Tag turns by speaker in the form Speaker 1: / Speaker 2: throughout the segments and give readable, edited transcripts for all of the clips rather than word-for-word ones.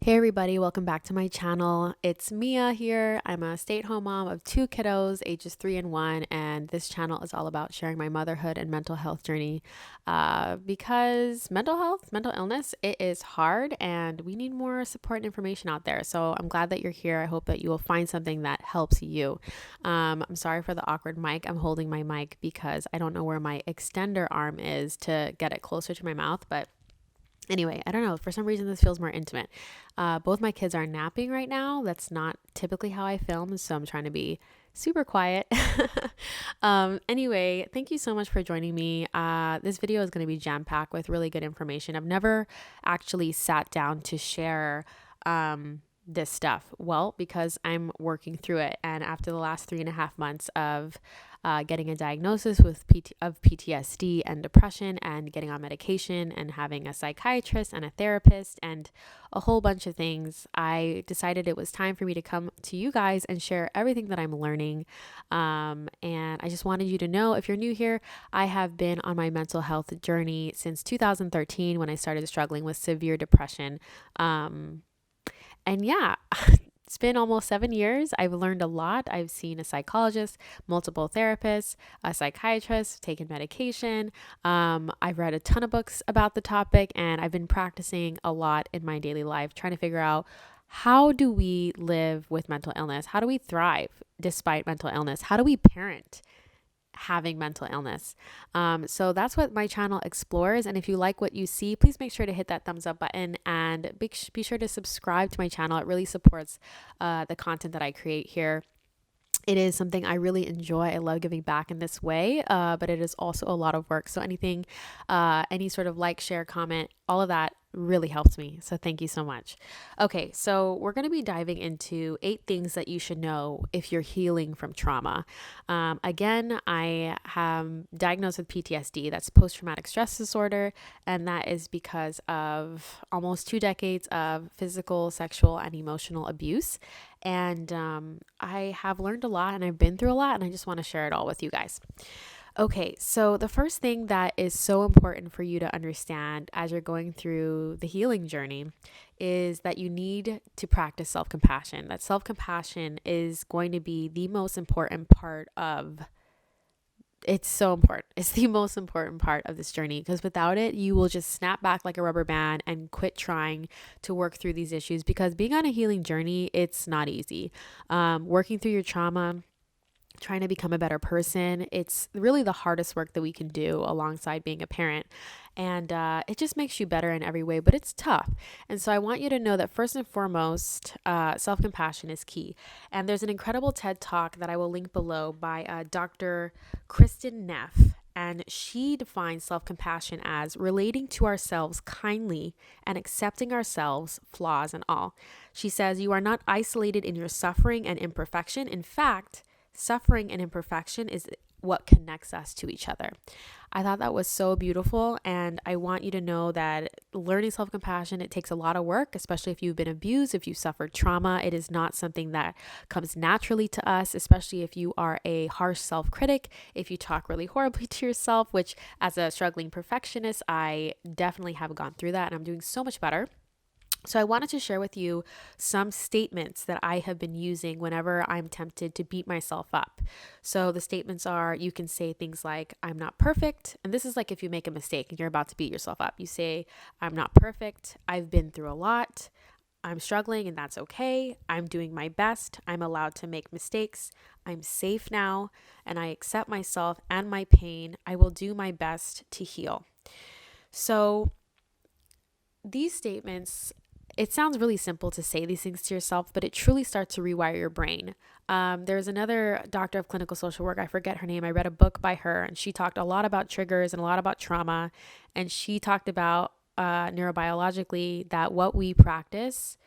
Speaker 1: Hey everybody, welcome back to my channel. It's Mia here. I'm a stay-at-home mom of two kiddos, ages 3 and 1, and this channel is all about sharing my motherhood and mental health journey. Because mental illness, it is hard, and we need more support and information out there. So I'm glad that you're here. I hope that you will find something that helps you. I'm sorry for the awkward mic. I'm holding my mic because I don't know where my extender arm is to get it closer to my mouth, but anyway, I don't know. For some reason, this feels more intimate. Both my kids are napping right now. That's not typically how I film, so I'm trying to be super quiet. Anyway, thank you so much for joining me. This video is going to be jam-packed with really good information. I've never actually sat down to share this stuff. Well, because I'm working through it. And after the last 3.5 months of getting a diagnosis of PTSD and depression and getting on medication and having a psychiatrist and a therapist and a whole bunch of things, I decided it was time for me to come to you guys and share everything that I'm learning. And I just wanted you to know, if you're new here, I have been on my mental health journey since 2013 when I started struggling with severe depression. And yeah, it's been almost 7 years. I've learned a lot. I've seen a psychologist, multiple therapists, a psychiatrist, taken medication. I've read a ton of books about the topic, and I've been practicing a lot in my daily life, trying to figure out, how do we live with mental illness? How do we thrive despite mental illness? How do we parent having mental illness? So that's what my channel explores. And if you like what you see, please make sure to hit that thumbs up button and be sure to subscribe to my channel. It really supports the content that I create here. It is something I really enjoy. I love giving back in this way, but it is also a lot of work. So anything, any sort of like, share, comment, all of that really helps me. So thank you so much. Okay, so we're going to be diving into 8 things that you should know if you're healing from trauma. Again, I am diagnosed with PTSD. That's post-traumatic stress disorder, and that is because of almost 2 decades of physical, sexual, and emotional abuse. And I have learned a lot, and I've been through a lot, and I just want to share it all with you guys. Okay, so the first thing that is so important for you to understand as you're going through the healing journey is that you need to practice self-compassion. That self-compassion is going to be the most important part of it's so important. It's the most important part of this journey, because without it, you will just snap back like a rubber band and quit trying to work through these issues, because being on a healing journey, it's not easy. Working through your trauma, trying to become a better person, it's really the hardest work that we can do alongside being a parent. And it just makes you better in every way, but it's tough. And so I want you to know that first and foremost, self-compassion is key. And there's an incredible TED Talk that I will link below by Dr. Kristen Neff. And she defines self-compassion as relating to ourselves kindly and accepting ourselves, flaws and all. She says, you are not isolated in your suffering and imperfection. In fact, suffering and imperfection is what connects us to each other. I thought that was so beautiful, and I want you to know that learning self-compassion, it takes a lot of work, especially if you've been abused, if you suffered trauma. It is not something that comes naturally to us, especially if you are a harsh self-critic, if you talk really horribly to yourself, which as a struggling perfectionist, I definitely have gone through that, and I'm doing so much better. So I wanted to share with you some statements that I have been using whenever I'm tempted to beat myself up. So the statements are, you can say things like, I'm not perfect. And this is like if you make a mistake and you're about to beat yourself up. You say, I'm not perfect. I've been through a lot. I'm struggling, and that's okay. I'm doing my best. I'm allowed to make mistakes. I'm safe now, and I accept myself and my pain. I will do my best to heal. So these statements, it sounds really simple to say these things to yourself, but it truly starts to rewire your brain. There's another doctor of clinical social work, I forget her name. I read a book by her, and she talked a lot about triggers and a lot about trauma. And she talked about neurobiologically that what we practice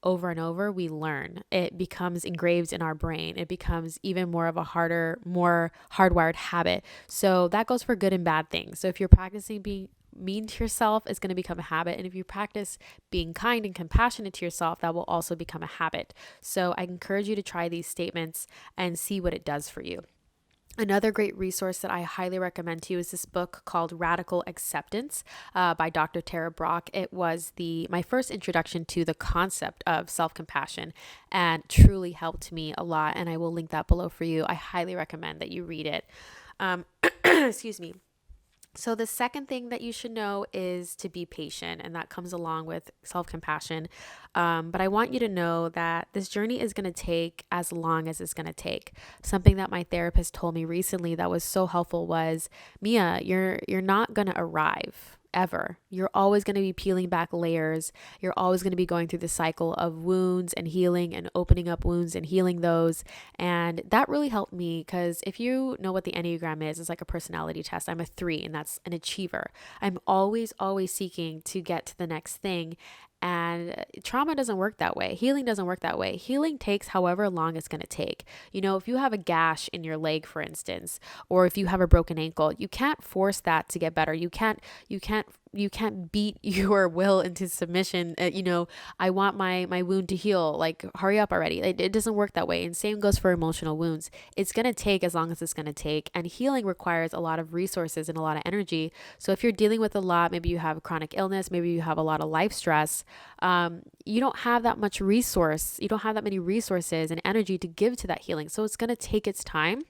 Speaker 1: over and over, we learn. It becomes engraved in our brain. It becomes even more of a more hardwired habit. So that goes for good and bad things. So if you're practicing being mean to yourself, it's going to become a habit. And if you practice being kind and compassionate to yourself, that will also become a habit. So I encourage you to try these statements and see what it does for you. Another great resource that I highly recommend to you is this book called Radical Acceptance by Dr. Tara Brach. It was my first introduction to the concept of self-compassion and truly helped me a lot. And I will link that below for you. I highly recommend that you read it. Excuse me. So, the second thing that you should know is to be patient, and that comes along with self compassion. But I want you to know that this journey is going to take as long as it's going to take. Something that my therapist told me recently that was so helpful was, Mia, you're not going to arrive ever. You're always going to be peeling back layers. You're always going to be going through the cycle of wounds and healing and opening up wounds and healing those. And that really helped me because if you know what the Enneagram is, it's like a personality test. I'm a 3, and that's an achiever. I'm always seeking to get to the next thing. And trauma doesn't work that way. Healing doesn't work that way. Healing takes however long it's going to take. You know, if you have a gash in your leg, for instance, or if you have a broken ankle, you can't force that to get better. You can't beat your will into submission. I want my wound to heal. Like, hurry up already. It doesn't work that way. And same goes for emotional wounds. It's going to take as long as it's going to take. And healing requires a lot of resources and a lot of energy. So if you're dealing with a lot, maybe you have a chronic illness, maybe you have a lot of life stress, you don't have that much resource. You don't have that many resources and energy to give to that healing. So it's going to take its time.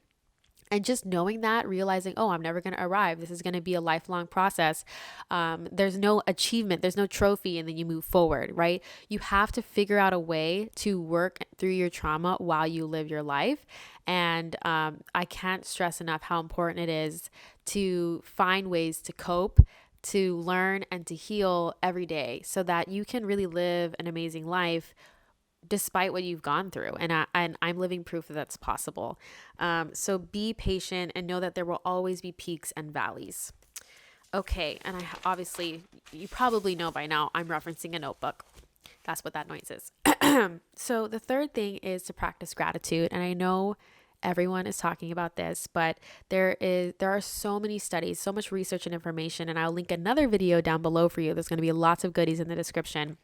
Speaker 1: And just knowing that, realizing, oh, I'm never going to arrive. This is going to be a lifelong process. There's no achievement. There's no trophy. And then you move forward, right? You have to figure out a way to work through your trauma while you live your life. And I can't stress enough how important it is to find ways to cope, to learn, and to heal every day so that you can really live an amazing life despite what you've gone through. And I'm living proof that that's possible. So be patient and know that there will always be peaks and valleys. Okay. And obviously, you probably know by now, I'm referencing a notebook. That's what that noise is. So the third thing is to practice gratitude. And I know everyone is talking about this, but there are so many studies, so much research and information. And I'll link another video down below for you. There's going to be lots of goodies in the description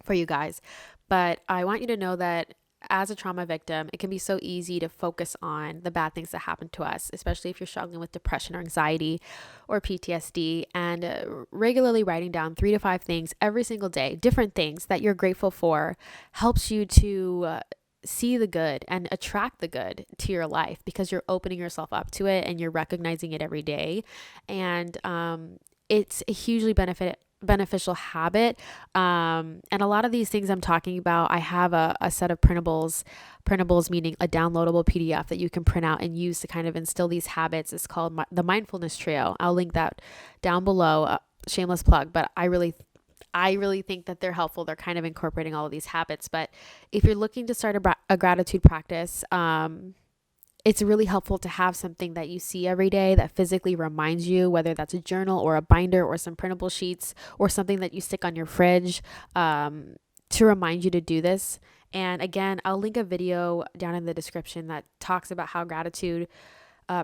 Speaker 1: for you guys. But I want you to know that as a trauma victim, it can be so easy to focus on the bad things that happen to us, especially if you're struggling with depression or anxiety or PTSD. And regularly writing down 3 to 5 things every single day, different things that you're grateful for, helps you to see the good and attract the good to your life because you're opening yourself up to it and you're recognizing it every day. And it's a hugely beneficial habit. And a lot of these things I'm talking about, I have a set of printables meaning a downloadable PDF that you can print out and use to kind of instill these habits. It's called the Mindfulness Trio. I'll link that down below. Shameless plug, but I really think that they're helpful. They're kind of incorporating all of these habits. But if you're looking to start a gratitude practice, it's really helpful to have something that you see every day that physically reminds you, whether that's a journal or a binder or some printable sheets or something that you stick on your fridge to remind you to do this. And again, I'll link a video down in the description that talks about how gratitude,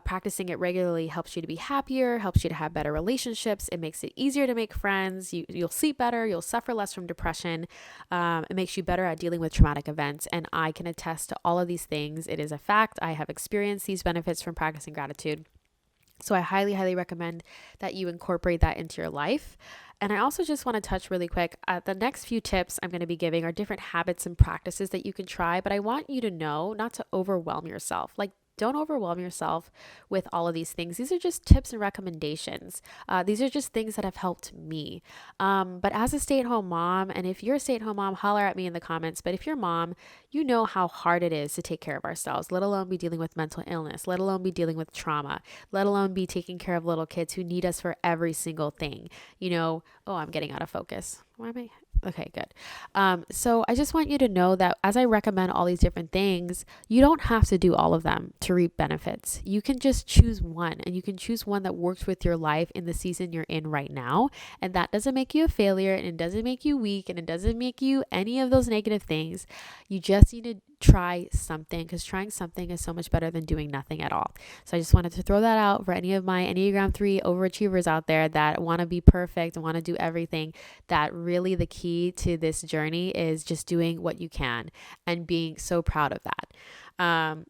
Speaker 1: practicing it regularly, helps you to be happier, helps you to have better relationships. It makes it easier to make friends. You'll sleep better. You'll suffer less from depression. It makes you better at dealing with traumatic events. And I can attest to all of these things. It is a fact. I have experienced these benefits from practicing gratitude. So I highly, highly recommend that you incorporate that into your life. And I also just want to touch really quick. The next few tips I'm going to be giving are different habits and practices that you can try. But I want you to know not to overwhelm yourself. Like, don't overwhelm yourself with all of these things. These are just tips and recommendations. These are just things that have helped me. But as a stay-at-home mom, and if you're a stay-at-home mom, holler at me in the comments. But if you're a mom, you know how hard it is to take care of ourselves, let alone be dealing with mental illness, let alone be dealing with trauma, let alone be taking care of little kids who need us for every single thing. I'm getting out of focus. Why am I? Okay, good. So I just want you to know that as I recommend all these different things, you don't have to do all of them to reap benefits. You can just choose one, and you can choose one that works with your life in the season you're in right now. And that doesn't make you a failure, and it doesn't make you weak, and it doesn't make you any of those negative things. You just need to try something, because trying something is so much better than doing nothing at all. So I just wanted to throw that out for any of my Enneagram 3 overachievers out there that want to be perfect and want to do everything, that really the key to this journey is just doing what you can and being so proud of that.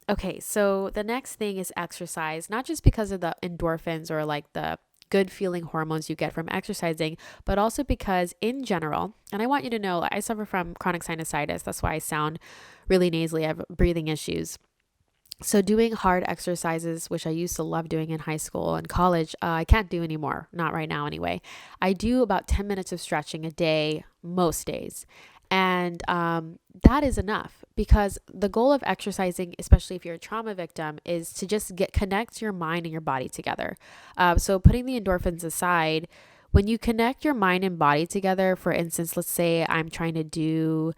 Speaker 1: Okay, so the next thing is exercise, not just because of the endorphins or like the good feeling hormones you get from exercising, but also because in general, and I want you to know, I suffer from chronic sinusitis. That's why I sound really nasally. I have breathing issues. So doing hard exercises, which I used to love doing in high school and college, I can't do anymore. Not right now anyway. I do about 10 minutes of stretching a day, most days. And that is enough, because the goal of exercising, especially if you're a trauma victim, is to just connect your mind and your body together. So putting the endorphins aside, when you connect your mind and body together, for instance, let's say I'm trying to do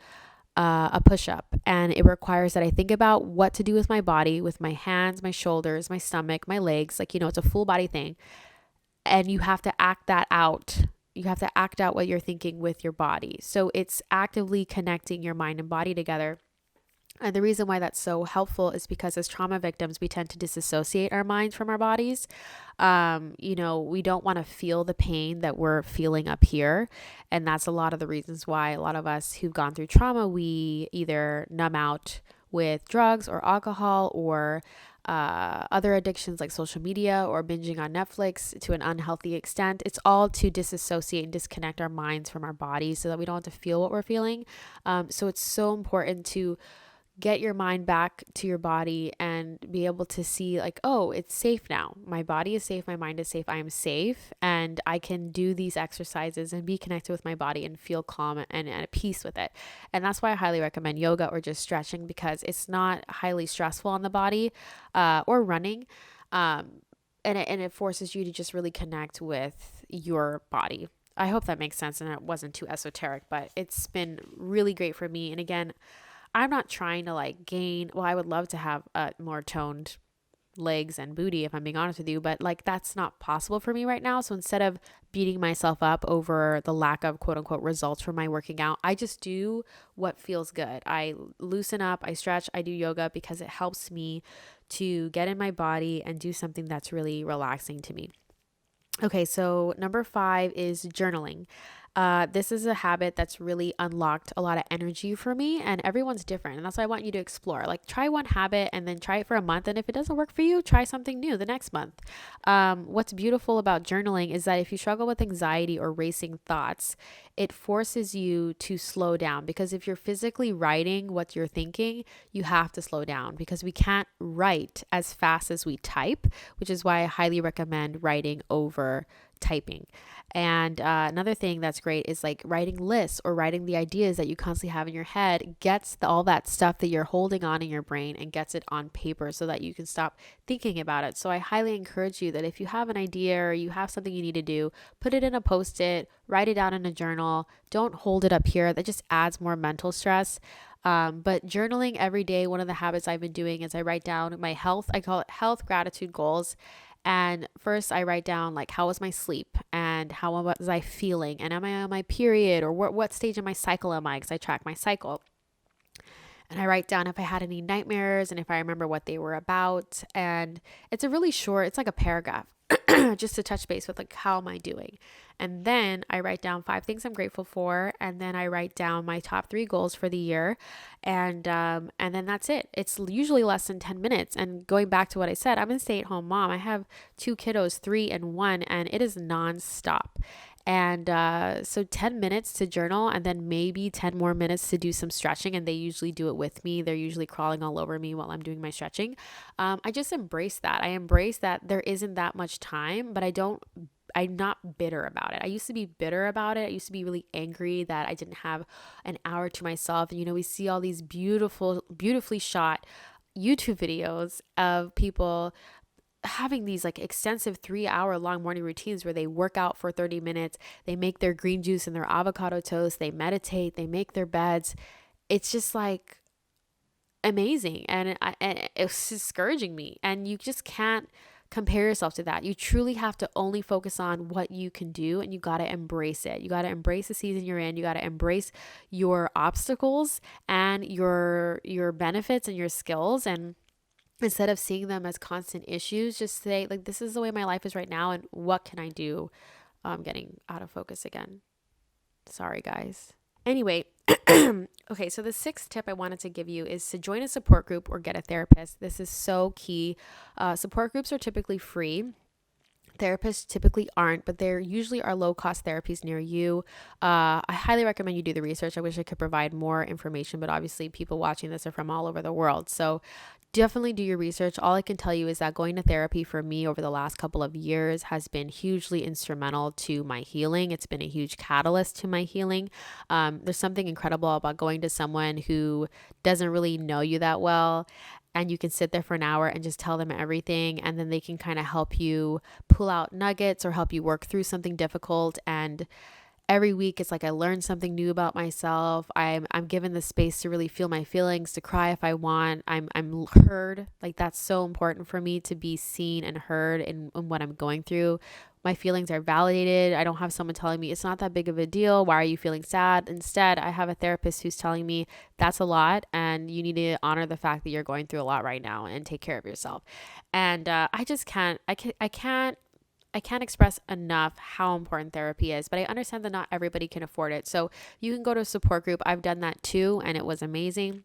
Speaker 1: a push-up, and it requires that I think about what to do with my body, with my hands, my shoulders, my stomach, my legs. Like, it's a full body thing. And you have to act that out. You have to act out what you're thinking with your body. So it's actively connecting your mind and body together. And the reason why that's so helpful is because as trauma victims, we tend to disassociate our minds from our bodies. We don't want to feel the pain that we're feeling up here. And that's a lot of the reasons why a lot of us who've gone through trauma, we either numb out with drugs or alcohol or other addictions like social media or binging on Netflix to an unhealthy extent. It's all to disassociate and disconnect our minds from our bodies so that we don't have to feel what we're feeling. So it's so important to get your mind back to your body and be able to see like, oh, it's safe now. My body is safe. My mind is safe. I am safe. And I can do these exercises and be connected with my body and feel calm and at peace with it. And that's why I highly recommend yoga or just stretching, because it's not highly stressful on the body, or running. And it forces you to just really connect with your body. I hope that makes sense and it wasn't too esoteric, but it's been really great for me. And again, I'm not trying to like gain, well, I would love to have more toned legs and booty, if I'm being honest with you, but like that's not possible for me right now. So instead of beating myself up over the lack of quote unquote results from my working out, I just do what feels good. I loosen up, I stretch, I do yoga because it helps me to get in my body and do something that's really relaxing to me. Okay, so number 5 is journaling. This is a habit that's really unlocked a lot of energy for me, and everyone's different. And that's why I want you to explore. Like, try one habit and then try it for a month. And if it doesn't work for you, try something new the next month. What's beautiful about journaling is that if you struggle with anxiety or racing thoughts, it forces you to slow down, because if you're physically writing what you're thinking, you have to slow down, because we can't write as fast as we type, which is why I highly recommend writing over typing. And another thing that's great is like writing lists or writing the ideas that you constantly have in your head, gets all that stuff that you're holding on in your brain and gets it on paper so that you can stop thinking about it. So I highly encourage you that if you have an idea or you have something you need to do, put it in a Post-it, write it down in a journal. Don't hold it up here. That just adds more mental stress. But journaling every day, one of the habits I've been doing is I write down my health. I call it health gratitude goals. And first I write down like, how was my sleep and how was I feeling? And am I on my period, or what stage of my cycle am I? Because I track my cycle. And I write down if I had any nightmares and if I remember what they were about. And it's a really short, it's like a paragraph just to touch base with like, how am I doing? And then I write down 5 things I'm grateful for. And then I write down my top 3 goals for the year. And then that's it. It's usually less than 10 minutes. And going back to what I said, I'm a stay-at-home mom. I have 2 kiddos, 3 and 1, and it is nonstop. And so 10 minutes to journal, and then maybe 10 more minutes to do some stretching. And they usually do it with me. They're usually crawling all over me while I'm doing my stretching. I just embrace that. I embrace that there isn't that much time, but I'm not bitter about it. I used to be bitter about it. I used to be really angry that I didn't have an hour to myself. And, we see all these beautifully shot YouTube videos of people having these like extensive 3-hour long morning routines where they work out for 30 minutes, they make their green juice and their avocado toast, they meditate, they make their beds. It's just like amazing. And it's discouraging me. And you just can't compare yourself to that. You truly have to only focus on what you can do, and you got to embrace it. You got to embrace the season you're in. You got to embrace your obstacles and your benefits and your skills, and instead of seeing them as constant issues, just say like, this is the way my life is right now, and what can I do? I'm getting out of focus again. Sorry, guys. Anyway, okay, so the sixth tip I wanted to give you is to join a support group or get a therapist. This is so key. Support groups are typically free. Therapists typically aren't, but there usually are low-cost therapies near you. I highly recommend you do the research. I wish I could provide more information, but obviously people watching this are from all over the world. So definitely do your research. All I can tell you is that going to therapy for me over the last couple of years has been hugely instrumental to my healing. It's been a huge catalyst to my healing. There's something incredible about going to someone who doesn't really know you that well, and you can sit there for an hour and just tell them everything, and then they can kind of help you pull out nuggets or help you work through something difficult. And every week it's like I learn something new about myself. I'm given the space to really feel my feelings, to cry if I want. I'm heard. Like, that's so important for me, to be seen and heard in what I'm going through. My feelings are validated. I don't have someone telling me it's not that big of a deal. Why are you feeling sad? Instead, I have a therapist who's telling me that's a lot, and you need to honor the fact that you're going through a lot right now and take care of yourself. And I just can't. I can't express enough how important therapy is, but I understand that not everybody can afford it. So you can go to a support group. I've done that too, and it was amazing.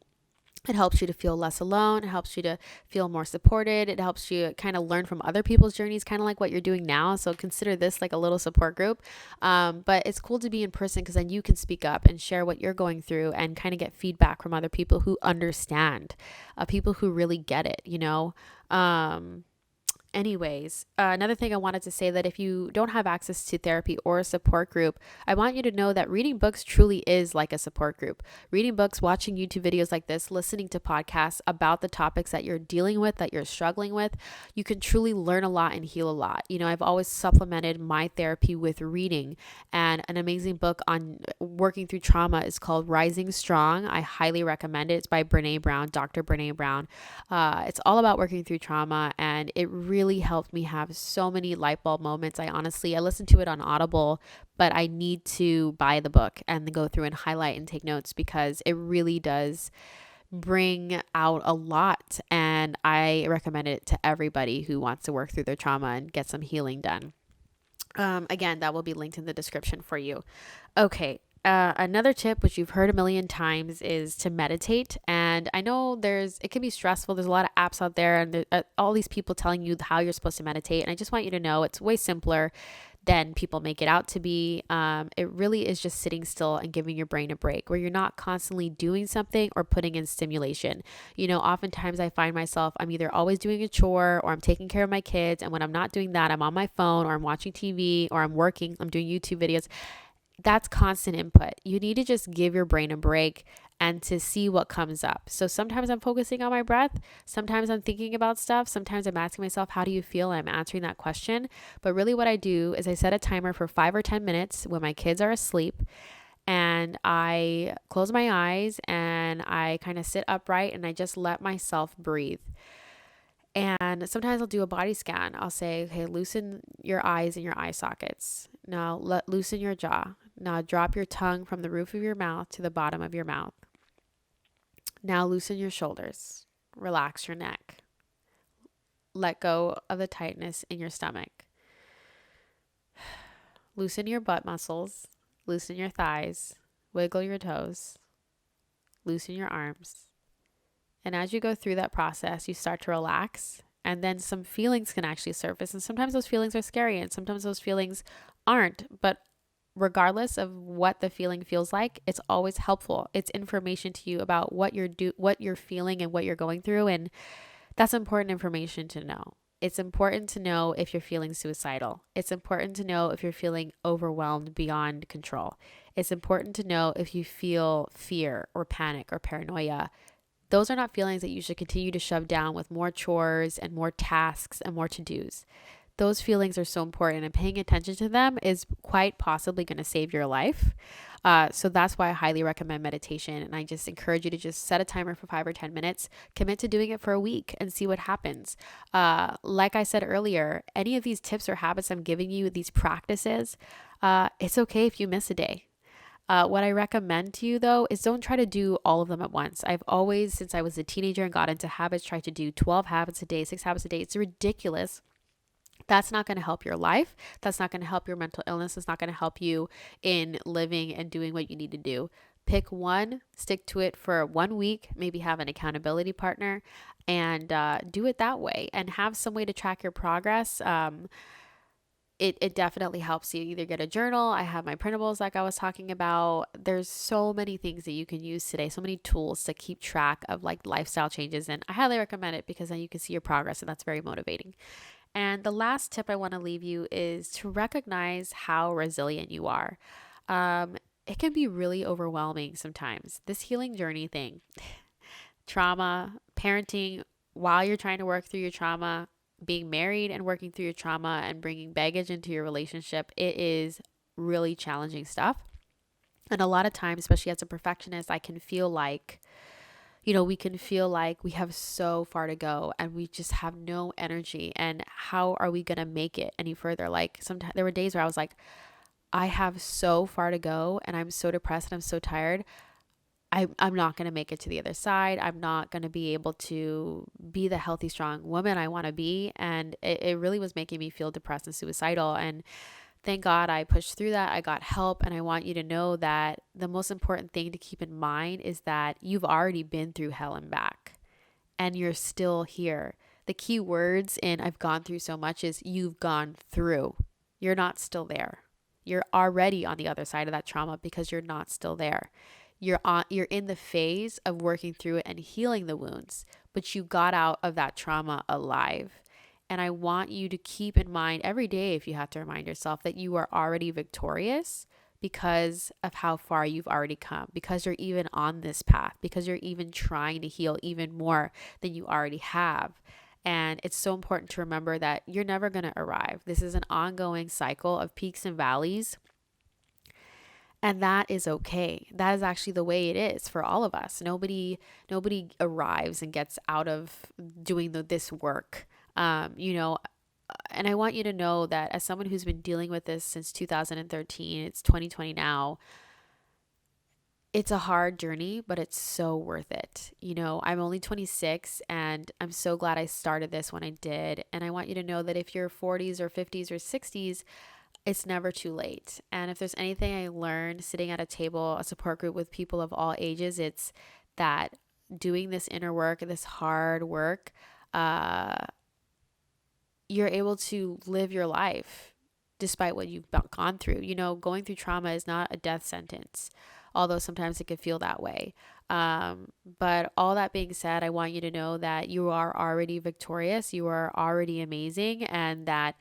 Speaker 1: It helps you to feel less alone. It helps you to feel more supported. It helps you kind of learn from other people's journeys, kind of like what you're doing now. So consider this like a little support group. But it's cool to be in person, because then you can speak up and share what you're going through and kind of get feedback from other people who understand, people who really get it, you know? Anyways, another thing I wanted to say, that if you don't have access to therapy or a support group, I want you to know that reading books truly is like a support group. Reading books, watching YouTube videos like this, listening to podcasts about the topics that you're dealing with, that you're struggling with, you can truly learn a lot and heal a lot. You know, I've always supplemented my therapy with reading, and an amazing book on working through trauma is called Rising Strong. I highly recommend it. It's by Brene Brown, Dr. Brene Brown. It's all about working through trauma, and it really helped me have so many light bulb moments. I listened to it on Audible, but I need to buy the book and go through and highlight and take notes, because it really does bring out a lot. And I recommend it to everybody who wants to work through their trauma and get some healing done. Again, that will be linked in the description for you. Okay. Another tip, which you've heard a million times, is to meditate. And I know it can be stressful. There's a lot of apps out there, and all these people telling you how you're supposed to meditate. And I just want you to know it's way simpler than people make it out to be. It really is just sitting still and giving your brain a break, where you're not constantly doing something or putting in stimulation. You know, oftentimes I find myself, I'm either always doing a chore or I'm taking care of my kids. And when I'm not doing that, I'm on my phone, or I'm watching TV, or I'm working, I'm doing YouTube videos. That's constant input. You need to just give your brain a break and to see what comes up. So sometimes I'm focusing on my breath. Sometimes I'm thinking about stuff. Sometimes I'm asking myself, how do you feel? I'm answering that question. But really what I do is I set a timer for 5 or 10 minutes when my kids are asleep, and I close my eyes and I kind of sit upright and I just let myself breathe. And sometimes I'll do a body scan. I'll say, okay, loosen your eyes and your eye sockets. Now loosen your jaw. Now drop your tongue from the roof of your mouth to the bottom of your mouth. Now loosen your shoulders. Relax your neck. Let go of the tightness in your stomach. Loosen your butt muscles. Loosen your thighs. Wiggle your toes. Loosen your arms. And as you go through that process, you start to relax, and then some feelings can actually surface. And sometimes those feelings are scary, and sometimes those feelings aren't. But regardless of what the feeling feels like, it's always helpful. It's information to you about what you're feeling and what you're going through. And that's important information to know. It's important to know if you're feeling suicidal. It's important to know if you're feeling overwhelmed beyond control. It's important to know if you feel fear or panic or paranoia. Those are not feelings that you should continue to shove down with more chores and more tasks and more to-dos. those feelings are so important, and paying attention to them is quite possibly going to save your life. So that's why I highly recommend meditation. And I just encourage you to just set a timer for 5 or 10 minutes, commit to doing it for a week and see what happens. Like I said earlier, any of these tips or habits I'm giving you, these practices, it's okay if you miss a day. What I recommend to you though is don't try to do all of them at once. I've always, since I was a teenager and got into habits, tried to do 12 habits a day, 6 habits a day. It's ridiculous. That's not going to help your life. That's not going to help your mental illness. It's not going to help you in living and doing what you need to do. Pick one, stick to it for 1 week, maybe have an accountability partner, and do it that way, and have some way to track your progress. It definitely helps you. Either get a journal. I have my printables like I was talking about. There's so many things that you can use today, so many tools to keep track of like lifestyle changes. And I highly recommend it because then you can see your progress, and that's very motivating. And the last tip I want to leave you is to recognize how resilient you are. It can be really overwhelming sometimes. This healing journey thing, trauma, parenting while you're trying to work through your trauma, being married and working through your trauma and bringing baggage into your relationship, it is really challenging stuff. And a lot of times, especially as a perfectionist, I can feel like, we can feel like we have so far to go and we just have no energy. And how are we going to make it any further? Like sometimes there were days where I was like, I have so far to go and I'm so depressed and I'm so tired. I'm not going to make it to the other side. I'm not going to be able to be the healthy, strong woman I want to be. And it really was making me feel depressed and suicidal. And thank God I pushed through that. I got help. And I want you to know that the most important thing to keep in mind is that you've already been through hell and back and you're still here. The key words in I've gone through so much is you've gone through. You're not still there. You're already on the other side of that trauma because you're not still there. You're in the phase of working through it and healing the wounds, but you got out of that trauma alive. And I want you to keep in mind every day, if you have to remind yourself, that you are already victorious because of how far you've already come, because you're even on this path, because you're even trying to heal even more than you already have. And it's so important to remember that you're never going to arrive. This is an ongoing cycle of peaks and valleys. And that is okay. That is actually the way it is for all of us. Nobody arrives and gets out of doing this work. And I want you to know that as someone who's been dealing with this since 2013, it's 2020 now. It's a hard journey, but it's so worth it. I'm only 26 and I'm so glad I started this when I did. And I want you to know that if you're 40s or 50s or 60s, it's never too late. And if there's anything I learned sitting at a table, a support group with people of all ages, it's that doing this inner work, this hard work, you're able to live your life despite what you've gone through. Going through trauma is not a death sentence, although sometimes it could feel that way. But all that being said, I want you to know that you are already victorious. You are already amazing, and that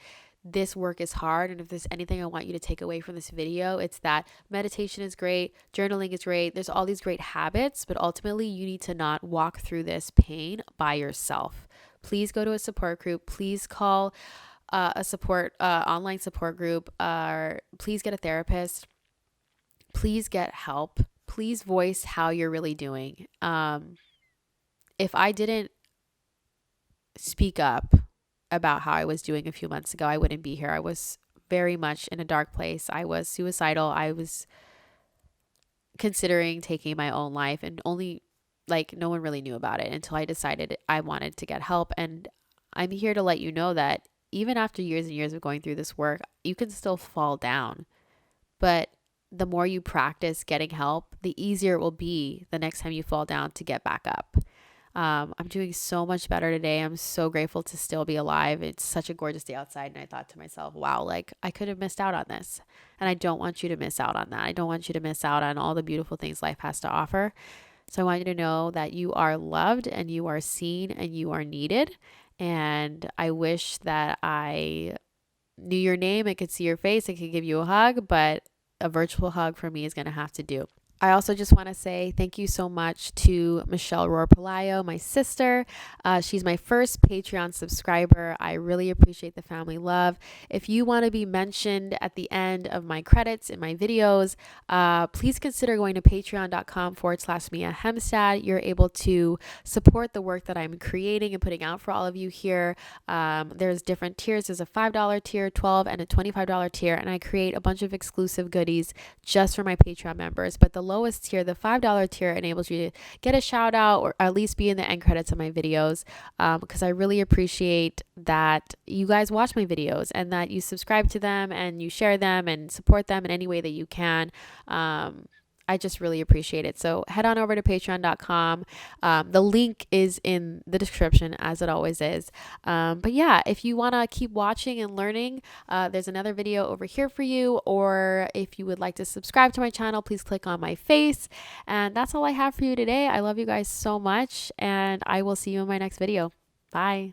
Speaker 1: this work is hard. And if there's anything I want you to take away from this video, it's that meditation is great, journaling is great, there's all these great habits, but ultimately you need to not walk through this pain by yourself. Please go to a support group. Please call a online support group. Please get a therapist. Please get help. Please voice how you're really doing. If I didn't speak up about how I was doing a few months ago, I wouldn't be here. I was very much in a dark place. I was suicidal. I was considering taking my own life, and only no one really knew about it until I decided I wanted to get help. And I'm here to let you know that even after years and years of going through this work, you can still fall down. But the more you practice getting help, the easier it will be the next time you fall down to get back up. I'm doing so much better today. I'm so grateful to still be alive. It's such a gorgeous day outside. And I thought to myself, wow, I could have missed out on this. And I don't want you to miss out on that. I don't want you to miss out on all the beautiful things life has to offer. So I want you to know that you are loved and you are seen and you are needed. And I wish that I knew your name. I could see your face. I could give you a hug, but a virtual hug for me is going to have to do. I also just want to say thank you so much to Michelle Rohr Palayo, my sister. She's my first Patreon subscriber. I really appreciate the family love. If you want to be mentioned at the end of my credits in my videos, please consider going to patreon.com/Mia Hemstad. You're able to support the work that I'm creating and putting out for all of you here. There's different tiers. There's a $5 tier, $12, and a $25 tier, and I create a bunch of exclusive goodies just for my Patreon members. But the lowest tier, the $5 tier, enables you to get a shout out or at least be in the end credits of my videos, because I really appreciate that you guys watch my videos and that you subscribe to them and you share them and support them in any way that you can. I just really appreciate it. So head on over to patreon.com. The link is in the description, as it always is. But yeah, if you want to keep watching and learning, there's another video over here for you. Or if you would like to subscribe to my channel, please click on my face. And that's all I have for you today. I love you guys so much, and I will see you in my next video. Bye.